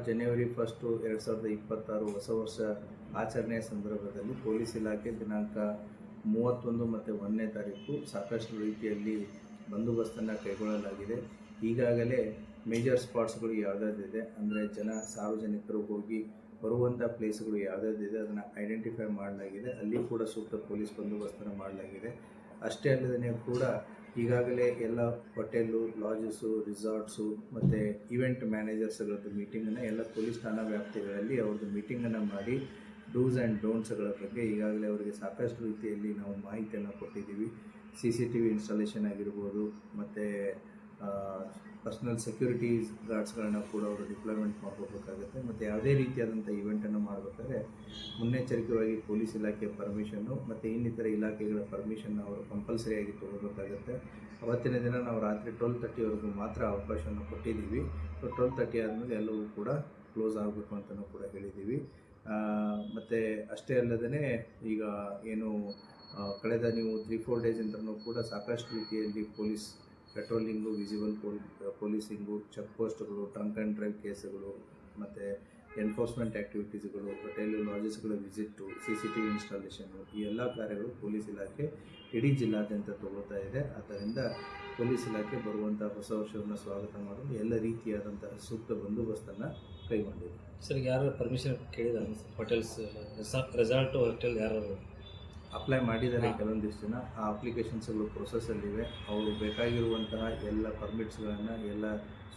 ಜನವರಿ 1, 2026 ಹೊಸ ವರ್ಷ ಆಚರಣೆಯ ಸಂದರ್ಭದಲ್ಲಿ ಪೊಲೀಸ್ ಇಲಾಖೆ ದಿನಾಂಕ 31 ಮತ್ತು 1ನೇ ತಾರೀಕು ಸಾಕಷ್ಟು ರೀತಿಯಲ್ಲಿ ಬಂದೋಬಸ್ತನ್ನು ಕೈಗೊಳ್ಳಲಾಗಿದೆ. ಈಗಾಗಲೇ ಮೇಜರ್ ಸ್ಪಾಟ್ಸ್ಗಳು ಯಾವುದಾದಿದೆ ಅಂದರೆ ಸಾರ್ವಜನಿಕರು ಹೋಗಿ ಬರುವಂಥ ಪ್ಲೇಸ್ಗಳು ಯಾವುದಾದಿದೆ ಅದನ್ನು ಐಡೆಂಟಿಫೈ ಮಾಡಲಾಗಿದೆ. ಅಲ್ಲಿ ಕೂಡ ಸೂಕ್ತ ಪೊಲೀಸ್ ಬಂದೋಬಸ್ತನ್ನು ಮಾಡಲಾಗಿದೆ. ಅಷ್ಟೇ ಅಲ್ಲದೇ ಕೂಡ ಈಗಾಗಲೇ ಎಲ್ಲ ಹೋಟೆಲ್ಲು, ಲಾಜಸ್ಸು, ರಿಸಾರ್ಟ್ಸು ಮತ್ತು ಈವೆಂಟ್ ಮ್ಯಾನೇಜರ್ಸ್ಗಳದ್ದು ಮೀಟಿಂಗನ್ನು ಎಲ್ಲ ಪೊಲೀಸ್ ಠಾಣಾ ವ್ಯಾಪ್ತಿಗಳಲ್ಲಿ ಅವ್ರದ್ದು ಮೀಟಿಂಗನ್ನು ಮಾಡಿ ಡೂಸ್ ಆ್ಯಂಡ್ ಡೋಂಟ್ಸ್ಗಳ ಬಗ್ಗೆ ಈಗಾಗಲೇ ಅವರಿಗೆ ಸಾಕಷ್ಟು ರೀತಿಯಲ್ಲಿ ನಾವು ಮಾಹಿತಿಯನ್ನು ಕೊಟ್ಟಿದ್ದೀವಿ. CCTV ಇನ್ಸ್ಟಾಲೇಷನ್ ಆಗಿರ್ಬೋದು ಮತ್ತು ಪರ್ಸ್ನಲ್ ಸೆಕ್ಯೂರಿಟೀಸ್ ಗಾರ್ಡ್ಸ್ಗಳನ್ನ ಕೂಡ ಅವರು ಡಿಪ್ಲಾಯ್ಮೆಂಟ್ ಮಾಡ್ಕೋಬೇಕಾಗುತ್ತೆ. ಮತ್ತು ಯಾವುದೇ ರೀತಿಯಾದಂಥ ಈವೆಂಟನ್ನು ಮಾಡಬೇಕಾದ್ರೆ ಮುನ್ನೆಚ್ಚರಿಕೆಯಾಗಿ ಪೊಲೀಸ್ ಇಲಾಖೆಯ ಪರ್ಮಿಷನ್ನು ಮತ್ತು ಇನ್ನಿತರ ಇಲಾಖೆಗಳ ಪರ್ಮಿಷನ್ನ ಅವರು ಕಂಪಲ್ಸರಿಯಾಗಿ ತೊಗೋಬೇಕಾಗುತ್ತೆ. ಅವತ್ತಿನ ದಿನ ನಾವು ರಾತ್ರಿ 12:30ವರೆಗೂ ಮಾತ್ರ ಅವಕಾಶವನ್ನು ಕೊಟ್ಟಿದ್ದೀವಿ. 12:30 ಆದಮೇಲೆ ಎಲ್ಲವೂ ಕೂಡ ಕ್ಲೋಸ್ ಆಗಬೇಕು ಅಂತಲೂ ಕೂಡ ಹೇಳಿದ್ದೀವಿ. ಮತ್ತು ಅಷ್ಟೇ ಅಲ್ಲದೇ ಈಗ ಏನು ಕಳೆದ ನೀವು 3-4 ಡೇಸಿಂದನೂ ಕೂಡ ಸಾಕಷ್ಟು ರೀತಿಯಲ್ಲಿ ಪೊಲೀಸ್ ಪೆಟ್ರೋಲಿಂಗು, ವಿಸಿಬಲ್ ಪೊಲೀಸಿಂಗು, ಚೆಕ್ ಪೋಸ್ಟ್ಗಳು, ಟ್ರಂಕ್ ಆ್ಯಂಡ್ ಡ್ರೈವ್ ಕೇಸುಗಳು ಮತ್ತು ಎನ್ಫೋರ್ಸ್ಮೆಂಟ್ ಆ್ಯಕ್ಟಿವಿಟೀಸ್ಗಳು, ಹೋಟೆಲು, ಲಾಜಸ್ಗಳ ವಿಸಿಟ್ಟು, CCTV ಇನ್ಸ್ಟಾಲೇಷನ್ನು, ಈ ಎಲ್ಲ ಕಾರ್ಯಗಳು ಪೊಲೀಸ್ ಇಲಾಖೆ ಇಡೀ ಜಿಲ್ಲಾದ್ಯಂತ ತಗೋತಾ ಇದೆ. ಆದ್ದರಿಂದ ಪೊಲೀಸ್ ಇಲಾಖೆ ಬರುವಂಥ ಹೊಸ ವರ್ಷವನ್ನು ಸ್ವಾಗತ ಮಾಡಲು ಎಲ್ಲ ರೀತಿಯಾದಂತಹ ಸೂಕ್ತ ಬಂದೋಬಸ್ತನ್ನು ಕೈಗೊಂಡಿದೆ. ಸರ್, ಯಾರು ಪರ್ಮಿಷನ್ ಕೇಳಿದ್ದಾರೆ ಹೋಟೆಲ್ಸ್, ರೆಸಾರ್ಟ್ ಹೋಟೆಲ್ ಯಾರು ಅಪ್ಲೈ ಮಾಡಿದ್ದಾರೆ? ಕೆಲವೊಂದಿಷ್ಟು ಜನ ಆ ಅಪ್ಲಿಕೇಶನ್ಸ್ಗಳು ಪ್ರೊಸೆಸ್ಸಲ್ಲಿವೆ. ಅವರು ಬೇಕಾಗಿರುವಂತಹ ಎಲ್ಲ ಪರ್ಮಿಟ್ಸ್ಗಳನ್ನು, ಎಲ್ಲ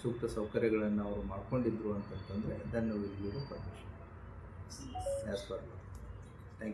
ಸೂಕ್ತ ಸೌಕರ್ಯಗಳನ್ನು ಅವರು ಮಾಡ್ಕೊಂಡಿದ್ರು ಅಂತಂತಂದರೆ then will give permission as per